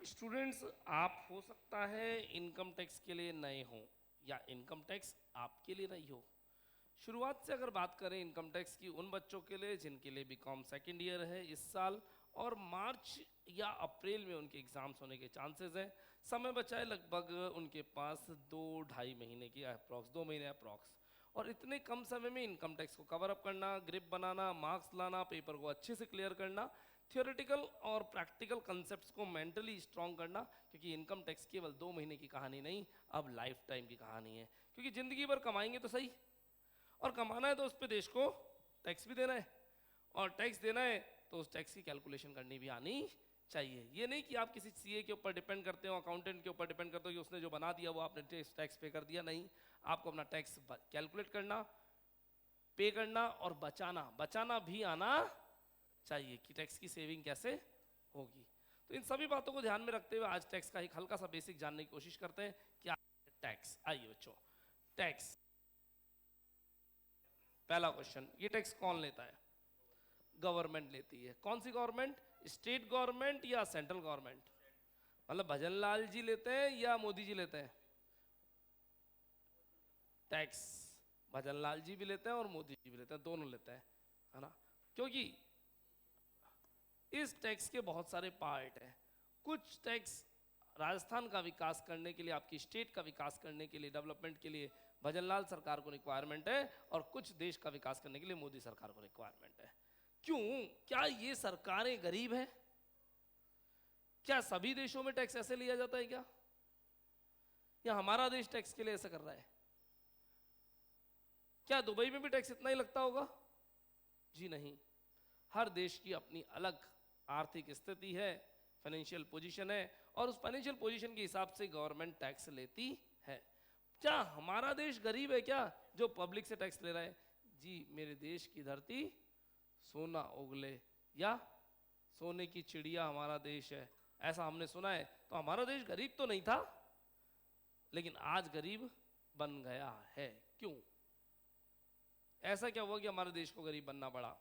Students, आप हो सकता है इनकम टैक्स के लिए नए हो या इनकम टैक्स आपके लिए नहीं हो। शुरुआत से अगर बात करें इनकम टैक्स की उन बच्चों के लिए जिनके लिए बीकॉम सेकेंड ईयर है इस साल और मार्च या अप्रैल में उनके एग्ज़ाम्स होने के चांसेस हैं। समय बचा है लगभग उनके पास 2-2.5 महीने की अप्रॉक्स, 2 महीने अप्रॉक्स। और इतने कम समय में इनकम टैक्स को कवर अप करना, ग्रिप बनाना, मार्क्स लाना, पेपर को अच्छे से क्लियर करना, थियोरेटिकल और प्रैक्टिकल कंसेप्ट्स को मेंटली स्ट्रॉन्ग करना, क्योंकि इनकम टैक्स केवल 2 महीने की कहानी नहीं, अब लाइफ टाइम की कहानी है। क्योंकि ज़िंदगी भर कमाएंगे तो सही, और कमाना है तो उस पर देश को टैक्स भी देना है, और टैक्स देना है तो उस टैक्स की कैलकुलेशन करनी भी आनी चाहिए। ये नहीं कि आप किसी सीए के ऊपर डिपेंड करते हो, अकाउंटेंट के ऊपर डिपेंड करते हो कि उसने जो बना दिया वो आपने टैक्स पे कर दिया। नहीं, आपको अपना टैक्स कैलकुलेट करना, पे करना और बचाना बचाना भी आना चाहिए कि टैक्स की सेविंग कैसे होगी। तो इन सभी बातों को ध्यान में रखते हुए आज टैक्स का एक हल्का सा बेसिक जानने की कोशिश करते हैं। क्या टैक्स? आइए बच्चों, टैक्स। पहला क्वेश्चन, ये टैक्स कौन लेता है? गवर्नमेंट लेती है। कौन सी गवर्नमेंट? स्टेट गवर्नमेंट या सेंट्रल गवर्नमेंट? मतलब भजन लाल जी लेते हैं या मोदी जी लेते हैं टैक्स? भजन लाल जी भी लेते हैं और मोदी जी भी लेते हैं, दोनों लेते हैं, है ना। क्योंकि इस टैक्स के बहुत सारे पार्ट हैं। कुछ टैक्स राजस्थान का विकास करने के लिए, आपकी स्टेट का विकास करने के लिए, डेवलपमेंट के लिए भजनलाल सरकार को रिक्वायरमेंट है, और कुछ देश का विकास करने के लिए मोदी सरकार को रिक्वायरमेंट है। क्यों? क्या ये सरकारें गरीब हैं? क्या सभी देशों में टैक्स ऐसे लिया जाता है क्या, या हमारा देश टैक्स के लिए ऐसा कर रहा है? क्या दुबई में भी टैक्स इतना ही लगता होगा? जी नहीं, हर देश की अपनी अलग आर्थिक स्थिति है, फाइनेंशियल पोजीशन है, और उस फाइनेंशियल पोजीशन के हिसाब से गवर्नमेंट टैक्स लेती है। क्या हमारा देश गरीब है क्या जो पब्लिक से टैक्स ले रहा है? जी, मेरे देश की धरती सोना उगले, या सोने की चिड़िया हमारा देश है, ऐसा हमने सुना है। तो हमारा देश गरीब तो नहीं था, लेकिन आज गरीब बन गया है। क्यों? ऐसा क्या हुआ कि हमारे देश को गरीब बनना पड़ा,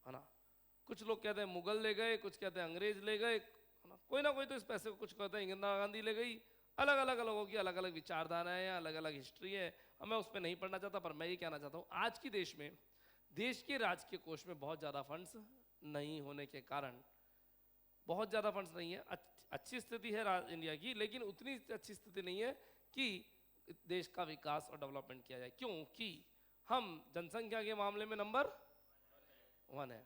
है ना। कुछ लोग कहते हैं मुगल ले गए, कुछ कहते हैं अंग्रेज ले गए, है ना। कोई ना कोई तो इस पैसे को, कुछ कहते हैं इंदिरा गांधी ले गई। अलग अलग लोगों की अलग अलग विचारधाराएं हैं, अलग अलग हिस्ट्री है। अब मैं उस पर नहीं पढ़ना चाहता, पर मैं ये कहना चाहता हूँ आज की देश में, देश के राजकीय कोष में बहुत ज़्यादा फंड्स नहीं होने के कारण, बहुत ज़्यादा फंड्स नहीं है। अच्छी स्थिति है इंडिया की, लेकिन उतनी अच्छी स्थिति नहीं है कि देश का विकास और डेवलपमेंट किया जाए। क्योंकि हम जनसंख्या के मामले में नंबर 1 है,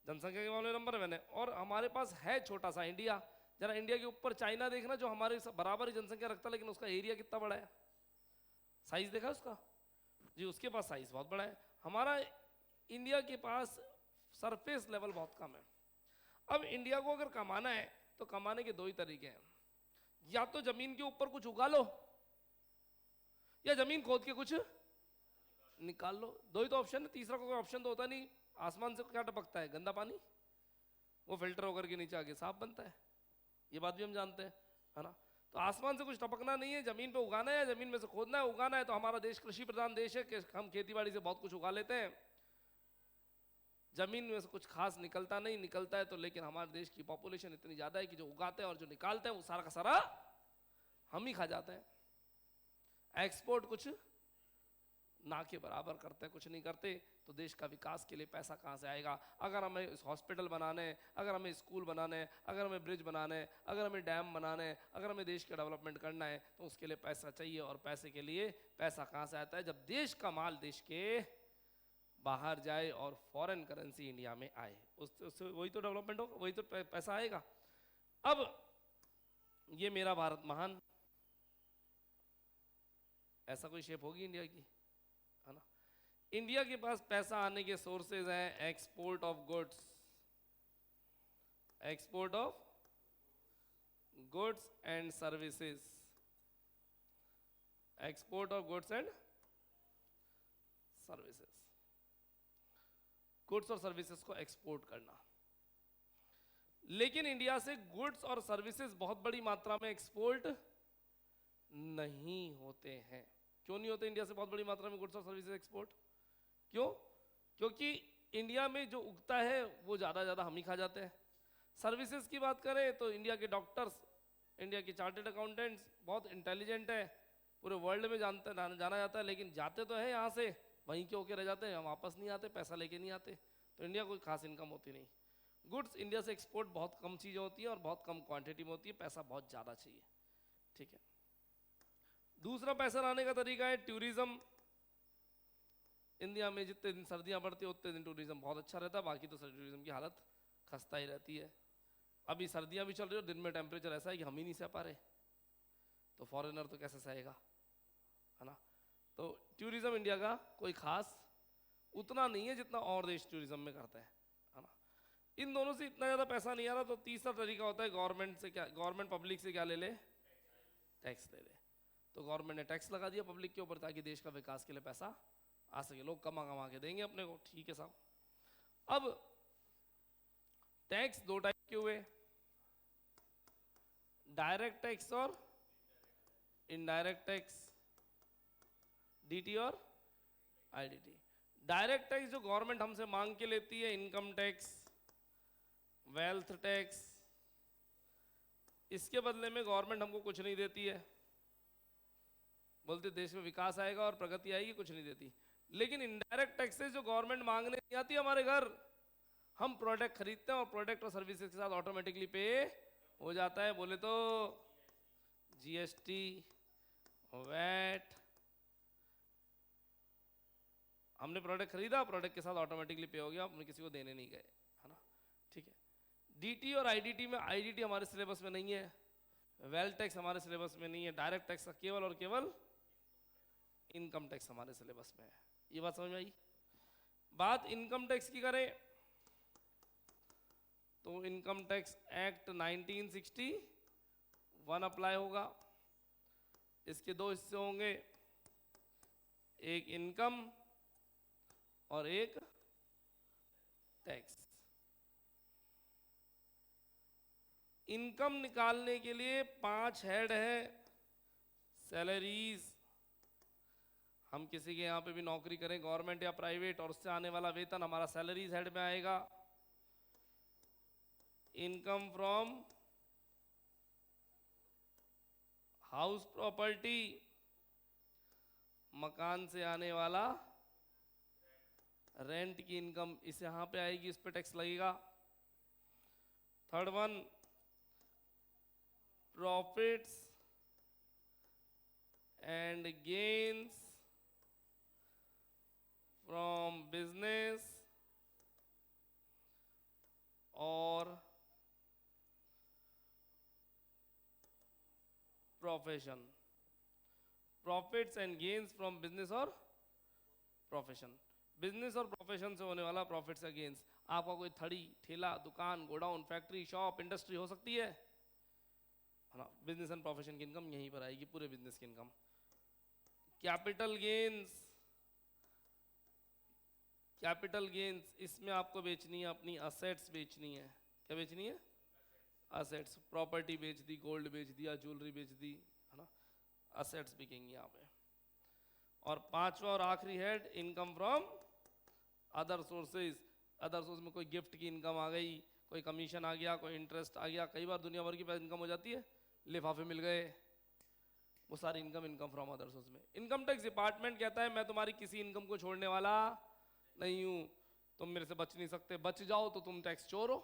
जनसंख्या के मामले में नंबर 1 है, और हमारे पास है छोटा सा इंडिया। जरा इंडिया के ऊपर चाइना देखना, जो हमारे बराबर ही जनसंख्या रखता है, लेकिन उसका एरिया कितना बड़ा है, साइज देखा उसका? जी, उसके पास साइज बहुत बड़ा है। हमारा इंडिया के पास सरफेस लेवल बहुत कम है। अब इंडिया को अगर कमाना है तो कमाने के दो ही तरीके हैं, या तो जमीन के ऊपर कुछ उगा लो, या जमीन खोद के कुछ निकाल लो। दो ही तो ऑप्शन है, तीसरा कोई ऑप्शन तो होता नहीं। आसमान से क्या टपकता है? गंदा पानी, वो फिल्टर होकर के नीचे आके साफ बनता है, ये बात भी हम जानते हैं, है ना। तो आसमान से कुछ टपकना नहीं है, जमीन पे उगाना है, जमीन में से खोदना है, उगाना है। तो हमारा देश कृषि प्रधान देश है कि हम खेतीबाड़ी से बहुत कुछ उगा लेते हैं, जमीन में से कुछ खास निकलता नहीं, निकलता है तो, लेकिन हमारे देश की पॉपुलेशन इतनी ज़्यादा है कि जो उगाते हैं और जो निकालते हैं वो सारा का सारा हम ही खा जाते हैं। एक्सपोर्ट कुछ ना के बराबर करते हैं, कुछ नहीं करते, तो देश का विकास के लिए पैसा कहाँ से आएगा? अगर हमें हॉस्पिटल बनाने हैं, अगर हमें स्कूल बनाने हैं, अगर हमें ब्रिज बनाने हैं, अगर हमें डैम बनाने हैं, अगर हमें देश का डेवलपमेंट करना है, तो उसके लिए पैसा चाहिए। और पैसे के लिए पैसा कहाँ से आता है? जब देश का माल देश के बाहर जाए और फॉरेन करेंसी इंडिया में आए, उससे वही तो डेवलपमेंट होगा, वही तो पैसा आएगा। अब ये मेरा भारत महान, ऐसा कोई शेप होगी इंडिया की, है ना। इंडिया के पास पैसा आने के सोर्सेज हैं export of goods, export of goods and services, export of goods and services, goods और सर्विसेज को एक्सपोर्ट करना। लेकिन इंडिया से गुड्स और सर्विसेज बहुत बड़ी मात्रा में एक्सपोर्ट नहीं होते हैं। क्यों नहीं होते इंडिया से बहुत बड़ी मात्रा में गुड्स और सर्विसेज एक्सपोर्ट? क्यों? क्योंकि इंडिया में जो उगता है वो ज़्यादा हम ही खा जाते हैं। सर्विसेज की बात करें तो इंडिया के डॉक्टर्स, इंडिया के चार्टर्ड अकाउंटेंट्स बहुत इंटेलिजेंट है, पूरे वर्ल्ड में जाना जाता है, लेकिन जाते तो है यहाँ से, वहीं के होके रह जाते हैं, हम वापस नहीं आते, पैसा लेके नहीं आते, तो इंडिया कोई खास इनकम होती नहीं। गुड्स इंडिया से एक्सपोर्ट बहुत कम चीज़ें होती हैं और बहुत कम क्वांटिटी में होती है, पैसा बहुत ज़्यादा चाहिए। ठीक है, दूसरा पैसा लाने का तरीका है टूरिज्म। इंडिया में जितने दिन सर्दियाँ पड़ती है उतने दिन टूरिज्म बहुत अच्छा रहता है, बाकी तो टूरिज्म की हालत खस्ता ही रहती है। अभी सर्दियाँ भी चल रही है, दिन में टेम्परेचर ऐसा है कि हम ही नहीं सह पा रहे, तो फॉरेनर तो कैसे सहेगा, है ना। तो टूरिज्म इंडिया का कोई खास उतना नहीं है जितना और देश टूरिज्म में करते हैं, है ना। इन दोनों से इतना ज़्यादा पैसा नहीं आ रहा, तो तीसरा तरीका होता है गवर्नमेंट से क्या, गवर्नमेंट पब्लिक से क्या ले ले, टैक्स ले ले। तो गवर्नमेंट ने टैक्स लगा दिया पब्लिक के ऊपर ताकि देश का विकास के लिए पैसा आ सके, लोग कमा कमा के देंगे अपने को, ठीक है साहब। अब टैक्स दो टाइप के हुए, डायरेक्ट टैक्स और इनडायरेक्ट टैक्स, डीटी और आईडीटी। डायरेक्ट टैक्स जो गवर्नमेंट हमसे मांग के लेती है, इनकम टैक्स, वेल्थ टैक्स, इसके बदले में गवर्नमेंट हमको कुछ नहीं देती है, बोलते देश में विकास आएगा और प्रगति आएगी, कुछ नहीं देती। लेकिन इनडायरेक्ट टैक्सेस जो गवर्नमेंट मांगने नहीं आती हमारे घर, हम प्रोडक्ट खरीदते हैं और प्रोडक्ट और सर्विसेज के साथ ऑटोमेटिकली पे हो जाता है। बोले तो जीएसटी, वैट, हमने प्रोडक्ट खरीदा, प्रोडक्ट के साथ ऑटोमेटिकली पे हो गया, हमने किसी को देने नहीं गए, है ना। ठीक है, डीटी और आईडीटी में, आईडीटी हमारे सिलेबस में नहीं है, वेल्थ टैक्स हमारे सिलेबस में नहीं है, डायरेक्ट टैक्स का केवल और केवल इनकम टैक्स हमारे सिलेबस में है। ये बात समझ में आई। बात इनकम टैक्स की करें तो इनकम टैक्स एक्ट 1961 अप्लाई होगा। इसके दो हिस्से होंगे, एक इनकम और एक टैक्स। इनकम निकालने के लिए 5 हेड है, सैलरीज, हम किसी के यहाँ पे भी नौकरी करें गवर्नमेंट या प्राइवेट और उससे आने वाला वेतन हमारा सैलरीज हेड में आएगा। इनकम फ्रॉम हाउस प्रॉपर्टी, मकान से आने वाला रेंट की इनकम इस यहाँ पे आएगी, इस पे टैक्स लगेगा। Third one, profits and gains from business और profession, profits and gains from business और प्रोफेशन। बिजनेस और प्रोफेशन से होने वाला प्रॉफिट्स या गेन्स, आपका कोई थड़ी, ठेला, दुकान, गोडाउन, फैक्ट्री, शॉप, इंडस्ट्री हो सकती है ना। बिजनेस एंड प्रोफेशन की इनकम यहीं पर आएगी, पूरे बिजनेस की income. Capital gains, capital gains इसमें आपको बेचनी है अपनी असेट्स बेचनी है। क्या बेचनी है? असेट्स, प्रॉपर्टी बेच दी, गोल्ड बेच दिया, ज्वेलरी बेच दी, है ना, असेट्स बिकेंगी यहाँ पे। और पांचवा और आखिरी head, income from other sources. Other source में कोई गिफ्ट की इनकम आ गई, कोई कमीशन आ गया, कोई इंटरेस्ट आ गया, कई बार दुनिया भर की इनकम हो जाती है, लिफाफे मिल गए, वो सारी income, income from other source में। इनकम टैक्स डिपार्टमेंट कहता है मैं तुम्हारी किसी इनकम को छोड़ने वाला नहीं हूं, तुम मेरे से बच नहीं सकते, बच जाओ तो तुम टैक्स चोर हो।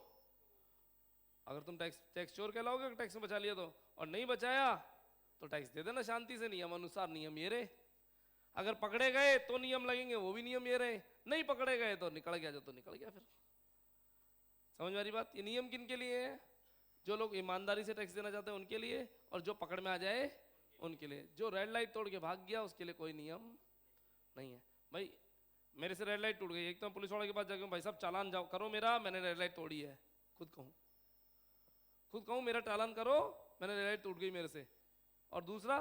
अगर तुम टैक्स चोर कहलाओगे टैक्स में बचा लिया तो, और नहीं बचाया तो टैक्स दे देना शांति से, नियम अनुसार, नियम ये रहे। अगर पकड़े गए तो नियम लगेंगे, वो भी नियम ये रहे, नहीं पकड़े गए तो निकल गया, जो तो निकल गया। फिर समझ में आ रही बात? ये नियम किन के लिए है? जो लोग ईमानदारी से टैक्स देना चाहते हैं उनके लिए, और जो पकड़ में आ जाए उनके लिए। जो रेड लाइट तोड़ के भाग गया उसके लिए कोई नियम नहीं है। भाई मेरे से रेड लाइट टूट गई, एक तो पुलिस वाले के पास जाके भाई साहब चालान जाओ करो मेरा, मैंने रेड लाइट तोड़ी है, खुद कहूँ मेरा चालान करो, मैंने रेड लाइट टूट गई मेरे से। और दूसरा,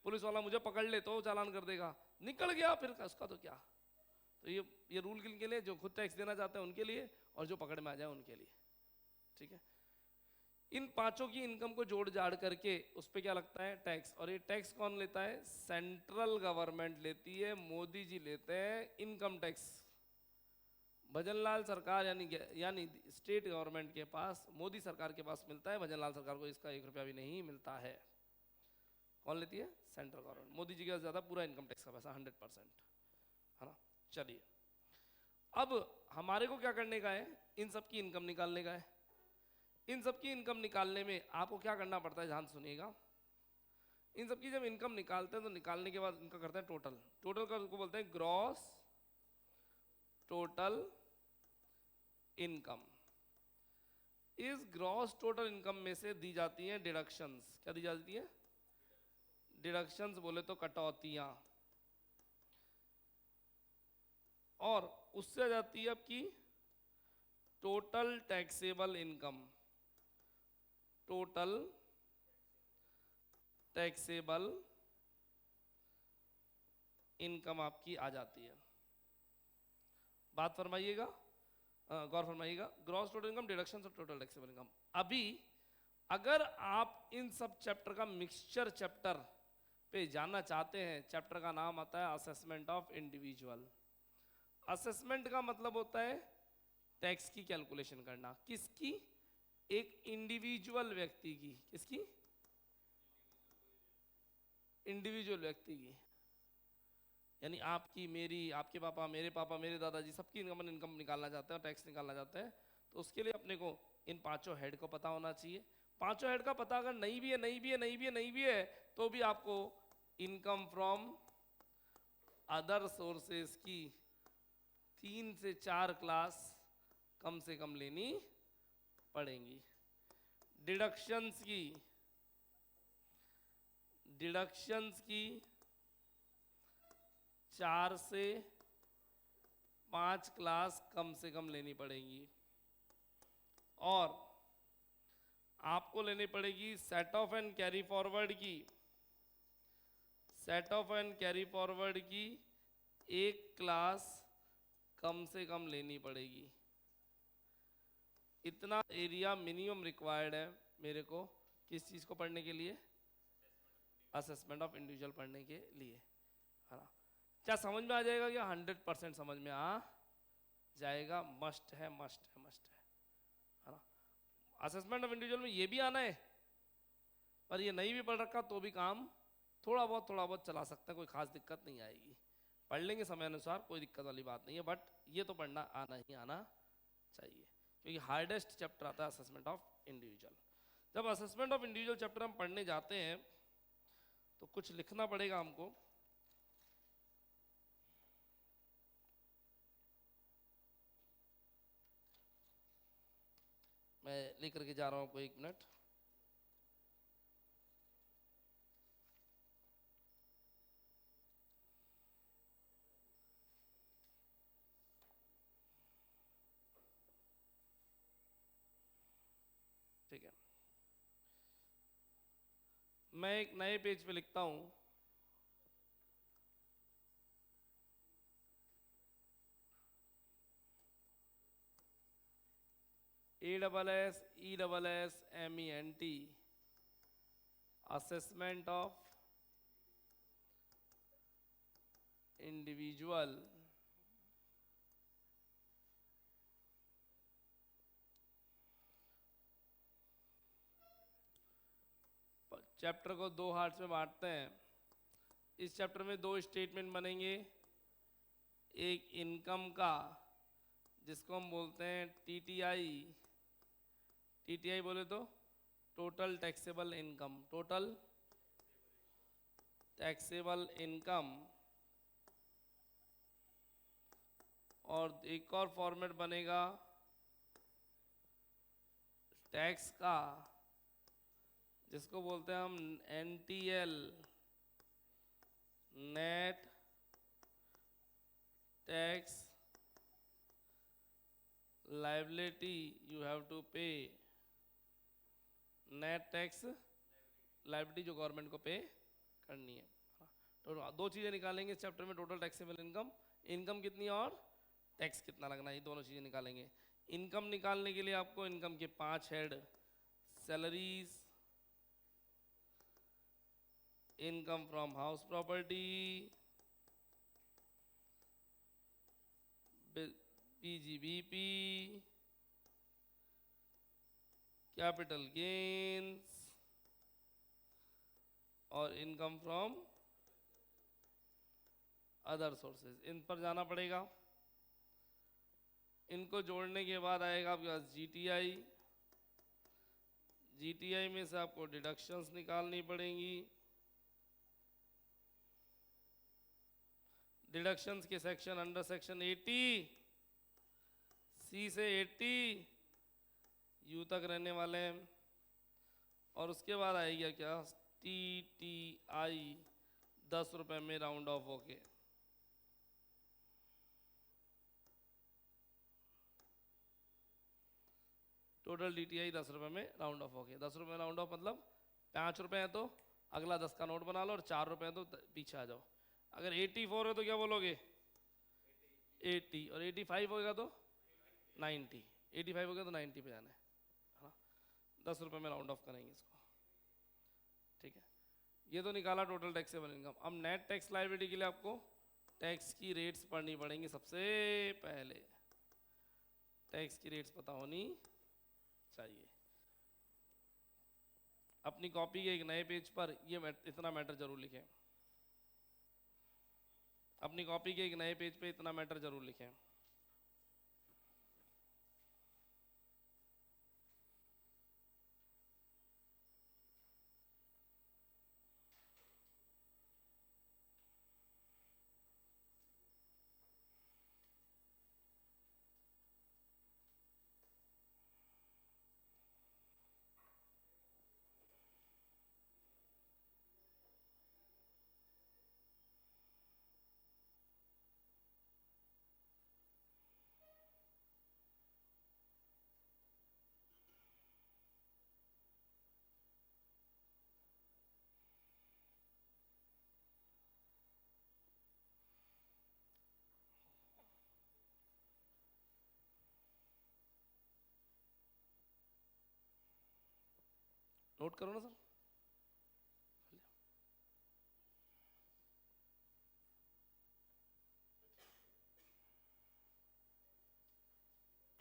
पुलिस वाला मुझे पकड़ ले तो चालान कर देगा, निकल गया फिर उसका तो क्या। तो ये रूल किन के लिए? जो खुद टैक्स देना चाहते हैं उनके लिए, और जो पकड़ में आ जाए उनके लिए। ठीक है, इन पांचों की इनकम को जोड़ जाड़ करके उस पर क्या लगता है? टैक्स। और ये टैक्स कौन लेता है? सेंट्रल गवर्नमेंट लेती है, मोदी जी लेते हैं इनकम टैक्स। भजनलाल सरकार यानी स्टेट गवर्नमेंट के पास, मोदी सरकार के पास मिलता है, भजनलाल सरकार को इसका 1 रुपया भी नहीं मिलता है। कौन लेती है? Central government. मोदी जी के पास ज़्यादा पूरा इनकम टैक्स का पैसा 100%, है ना। चलिए, अब हमारे को क्या करने का है? इन सब की इनकम निकालने का है। इन सब की इनकम निकालने में आपको क्या करना पड़ता है, ध्यान सुनिएगा। इन सब की जब इनकम निकालते हैं तो निकालने के बाद इनका करते हैं टोटल। टोटल का उसको बोलते हैं ग्रॉस टोटल इनकम। इस ग्रॉस टोटल इनकम में से दी जाती हैं डिडक्शंस। क्या दी जाती है? डिडक्शंस बोले तो कटौतियां, और उससे आ जाती है आपकी total taxable income. Total taxable income आपकी आ जाती है। बात फरमाइएगा, गौर फरमाइएगा। ग्रॉस टोटल इनकम, डिडक्शंस और टोटल टैक्सेबल इनकम। अभी अगर आप इन सब चैप्टर का मिक्सचर चैप्टर पे जानना चाहते हैं, चैप्टर का नाम आता है असेसमेंट ऑफ इंडिविजुअल। असेसमेंट का मतलब होता है टैक्स की कैलकुलेशन करना। किसकी? एक इंडिविजुअल व्यक्ति की। किसकी? इंडिविजुअल व्यक्ति की, यानी आपकी, मेरी, आपके पापा, मेरे दादाजी, सबकी इनकम निकालना चाहते हैं, टैक्स निकालना चाहते हैं। तो उसके लिए अपने को इन पांचों हेड को पता होना चाहिए। पांचों हेड का पता अगर नहीं भी है तो भी आपको इनकम फ्रॉम अदर सोर्सेस की 3 से 4 क्लास कम से कम लेनी पड़ेंगी। डिडक्शंस की 4 से 5 क्लास कम से कम लेनी पड़ेगी। और आपको लेनी पड़ेगी set off and carry forward की। Set off and carry forward की 1 क्लास कम से कम लेनी पड़ेगी। इतना एरिया मिनिमम रिक्वायर्ड है मेरे को किस चीज़ को पढ़ने के लिए? असेसमेंट ऑफ इंडिविजुअल पढ़ने के लिए, है ना। क्या समझ में आ जाएगा? क्या 100% समझ में आ जाएगा? मस्ट है, है ना। असेसमेंट ऑफ इंडिविजुअल में ये भी आना है, पर ये नहीं भी पढ़ रखा तो भी काम थोड़ा बहुत चला सकता है, कोई खास दिक्कत नहीं आएगी। पढ़ लेंगे समय अनुसार, कोई दिक्कत वाली बात नहीं है। बट ये तो पढ़ना आना चाहिए, क्योंकि हार्डेस्ट चैप्टर आता है असेसमेंट ऑफ इंडिविजुअल। जब असेसमेंट ऑफ इंडिविजुअल चैप्टर हम पढ़ने जाते हैं तो कुछ लिखना पड़ेगा हमको। मैं लेकर के जा रहा हूं आपको, 1 मिनट। ठीक है, मैं एक नए पेज पे लिखता हूं। ASSESSEMENT assessment of individual. Chapter को 2 पार्ट्स में बांटते हैं। इस चैप्टर में 2 स्टेटमेंट बनेंगे। एक इनकम का, जिसको हम बोलते हैं टीटीआई। टीटीआई बोले तो total taxable income. Total taxable income. और एक और फॉर्मेट बनेगा टैक्स का, जिसको बोलते हैं हम NTL, net tax liability you have to pay. Net tax liability जो गवर्नमेंट को पे करनी है। तो 2 चीज़ें निकालेंगे इस चैप्टर में, टोटल टैक्सेबल इनकम, इनकम कितनी और टैक्स कितना लगना है, ये दोनों चीज़ें निकालेंगे। इनकम निकालने के लिए आपको इनकम के 5 head, salaries, income from house property, PGBP, capital gains और इनकम फ्रॉम अदर सोर्सेज, इन पर जाना पड़ेगा। इनको जोड़ने के बाद आएगा आपके पास जीटीआई। जीटीआई में से आपको डिडक्शंस निकालनी पड़ेंगी। डिडक्शंस के सेक्शन अंडर सेक्शन 80, सी से 80 यू तक रहने वाले हैं। और उसके बाद आएगा क्या, टीटीआई 10 रुपए में राउंड ऑफ होके। टोटल डीटीआई 10 रुपए में राउंड ऑफ होके। 10 रुपए में राउंड ऑफ मतलब 5 रुपए है तो अगला 10 का नोट बना लो, और 4 रुपए है तो पीछे आ जाओ। अगर 84 है तो क्या बोलोगे, 80, और 85 होगा तो 90, 85 हो गया तो 90 पे जाना है ना। 10 रुपए में राउंड ऑफ करेंगे इसको, ठीक है। ये तो निकाला टोटल टैक्सेबल इनकम। अब नेट टैक्स लायबिलिटी के लिए आपको टैक्स की रेट्स पढ़नी पड़ेंगी। सबसे पहले टैक्स की रेट्स पता होनी चाहिए। अपनी कॉपी के एक नए पेज पर ये इतना मैटर जरूर लिखें। अपनी कॉपी के एक नए पेज पे इतना मैटर जरूर लिखें। नोट करो ना सर।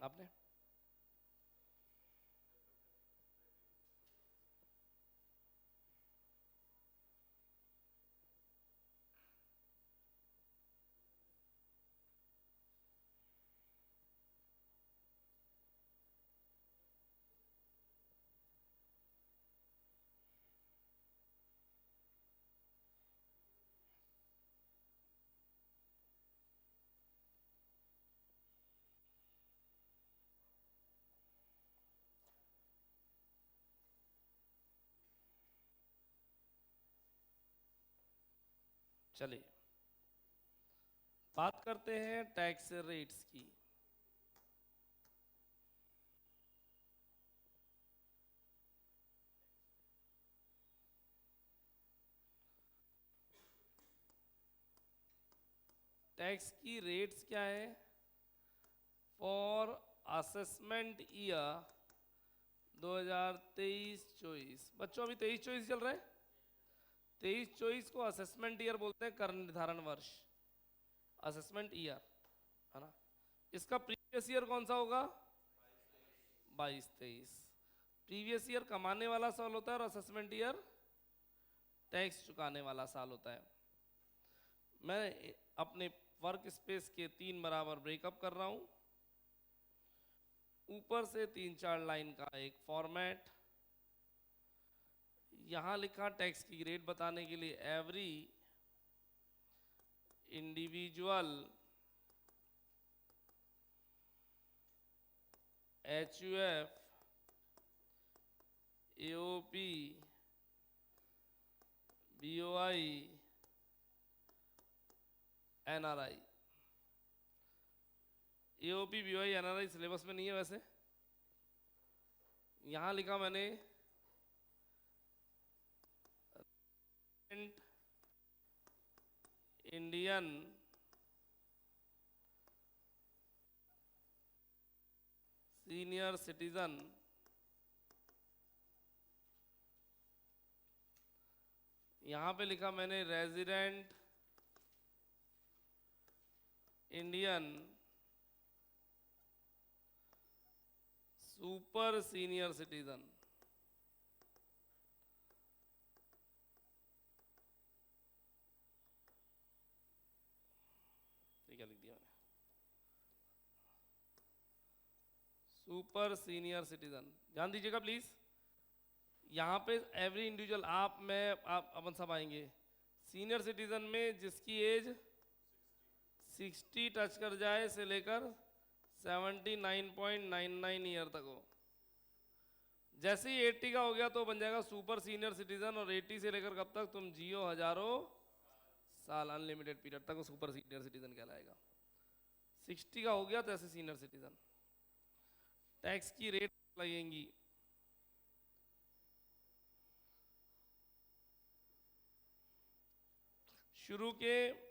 आपने चलिए बात करते हैं टैक्स रेट्स की। टैक्स की रेट्स क्या है फॉर असेसमेंट ईयर 2023-24। बच्चों अभी 23-24 चल रहा है। 23-24 को असेसमेंट ईयर बोलते हैं, कर निर्धारण वर्ष, असेसमेंट ईयर, है ना। इसका प्रीवियस ईयर कौन सा होगा, 22-23। प्रीवियस ईयर कमाने वाला साल होता है और असेसमेंट ईयर टैक्स चुकाने वाला साल होता है। मैं अपने वर्क स्पेस के 3 बराबर ब्रेकअप कर रहा हूं। ऊपर से 3-4 लाइन का एक फॉर्मेट, यहां लिखा टैक्स की रेट बताने के लिए every individual HUF AOP BOI NRI। AOP BOI NRI syllabus में नहीं है वैसे, यहां लिखा मैंने इंडियन सीनियर सिटीजन यहां पे लिखा मैंने resident Indian super senior citizen, क्या लिख दिया मैंने, सुपर सीनियर सिटीजन। ध्यान दीजिएगा प्लीज, यहाँ पे एवरी इंडिविजुअल, आप, मैं, आप, अपन सब आएंगे। सीनियर सिटीजन में जिसकी एज 60 टच कर जाए से लेकर 79.99 ईयर तक हो। जैसे ही 80 का हो गया तो बन जाएगा सुपर सीनियर सिटीजन, और 80 से लेकर कब तक तुम जियो, हजारों साल, अनलिमिटेड पीरियड तक, वो सुपर सीनियर सिटीजन कहलाएगा। 60 का हो गया तो ऐसे सीनियर सिटीजन। टैक्स की रेट लगेंगी, शुरू के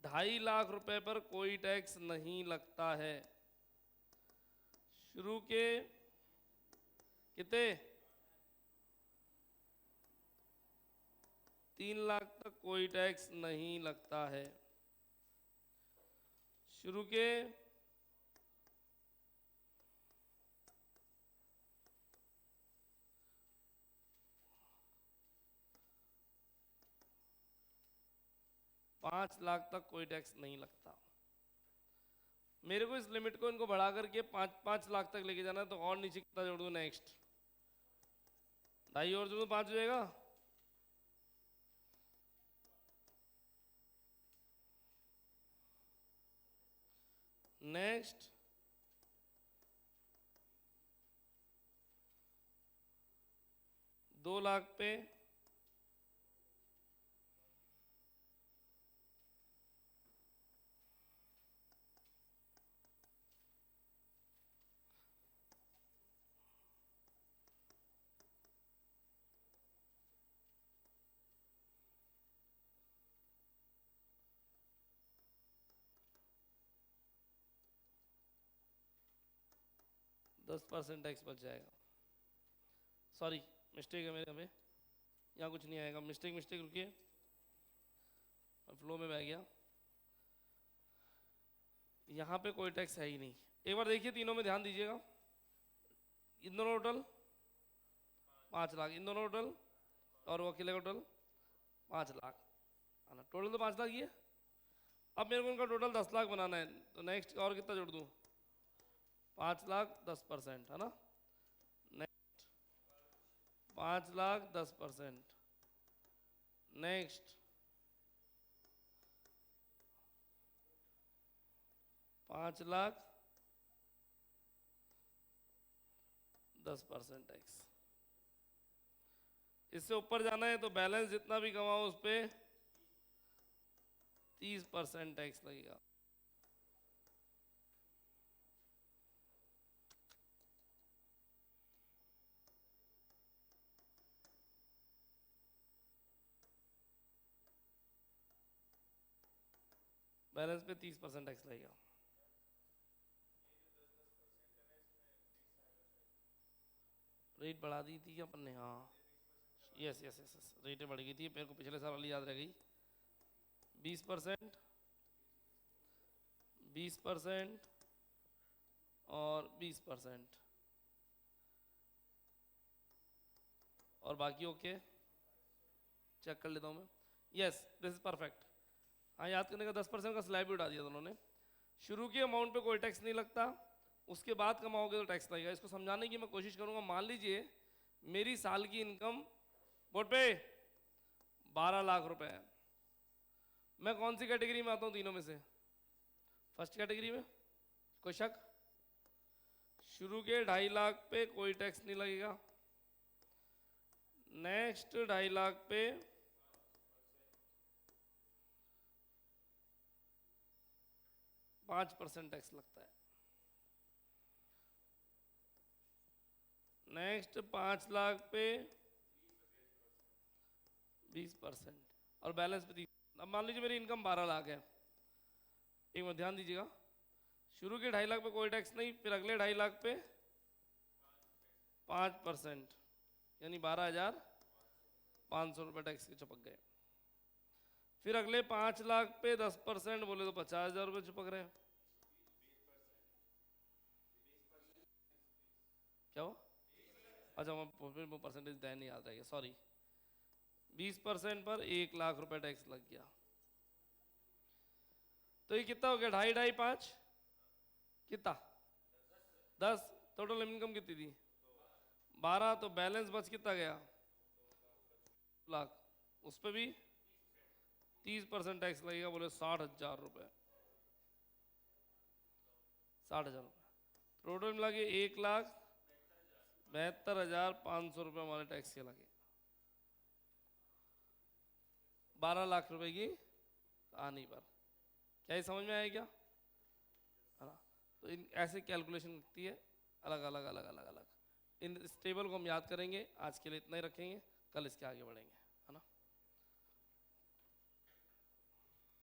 2.5 लाख रुपए पर कोई टैक्स नहीं लगता है। शुरू के कितने, 3 लाख तक कोई टैक्स नहीं लगता है। शुरू के 5 लाख तक कोई टैक्स नहीं लगता। मेरे को इस लिमिट को इनको बढ़ा करके 5 लाख तक लेके जाना है, तो और नीचे कितना जोड़ दूं, नेक्स्ट 2.5 और जोड़ दूं, 5 हो जाएगा। नेक्स्ट 2 लाख पे 10% टैक्स बच जाएगा। सॉरी, मिस्टेक है मेरे में, यहाँ कुछ नहीं आएगा, मिस्टेक रुकिए, फ्लो में बह गया। यहाँ पे कोई टैक्स है ही नहीं। एक बार देखिए तीनों में ध्यान दीजिएगा, इन दोनों टोटल 5 लाख, इन दोनों टोटल, और वो अकेले टोटल 5 लाख, है ना, टोटल तो 5 लाख ही है। अब मेरे को उनका टोटल 10 लाख बनाना है, तो नेक्स्ट और कितना जोड़ दूँ, 5 लाख 10%, है ना। Next 5 lakh 10%, next 5 lakh 10% tax. इससे ऊपर जाना है तो बैलेंस जितना भी कमाओ उस पर 30% टैक्स लगेगा। बैलेंस पे 30% टैक्स लगेगा। रेट बढ़ा दी थी अपन ने, हाँ, यस यस यस यस, रेटें बढ़ गई थी, मेरे को पिछले साल वाली याद रह गई। 20%, 20% और 20%, और बाकी ओके, चेक कर लेता हूँ मैं। Yes, this is perfect. हाँ, याद करने का 10% का स्लैब भी उठा दिया दोनों ने। शुरू के अमाउंट पे कोई टैक्स नहीं लगता, उसके बाद कमाओगे तो टैक्स लगेगा। इसको समझाने की मैं कोशिश करूंगा। मान लीजिए मेरी साल की इनकम बोर्ड पे 12 लाख रुपए है, मैं कौन सी कैटेगरी में आता हूँ तीनों में से, फर्स्ट कैटेगरी में, कोई शक। शुरू के 2.5 लाख पे कोई टैक्स नहीं लगेगा, नेक्स्ट 2.5 लाख पे 5% टैक्स लगता है, नेक्स्ट 5 लाख पे 20%, और बैलेंस पे 30। अब मान लीजिए मेरी इनकम 12 लाख है, एक बार ध्यान दीजिएगा, शुरू के 2.5 लाख पे कोई टैक्स नहीं, फिर अगले 2.5 लाख पे 5%, यानी 12,500 रुपये टैक्स के चिपक गए। फिर अगले 5 लाख पे 10% बोले तो 50,000 रुपये चिपक रहे हैं। क्या हुआ? अच्छा वो परसेंटेज तय नहीं याद रहेगा, सॉरी। 20% पर 1 लाख रुपए टैक्स लग गया। तो ये कितना हो गया? 2.5 2.5 5 कितना? 10। टोटल इनकम कितनी थी? 12। तो बैलेंस बच कितना गया? लाख। उस पर भी 30% टैक्स लगेगा, बोले 60,000 रुपए। 60,000 रुपए टोटल मिला के 1,72,500 रुपए हमारे टैक्स के लगे। 12 लाख रुपए की कहानी पर। क्या ये समझ में आया क्या? है ना? तो इन ऐसे कैलकुलेशन लगती है, अलग अलग अलग अलग अलग। इन इस टेबल को हम याद करेंगे। आज के लिए इतना ही रखेंगे, कल इसके आगे बढ़ेंगे।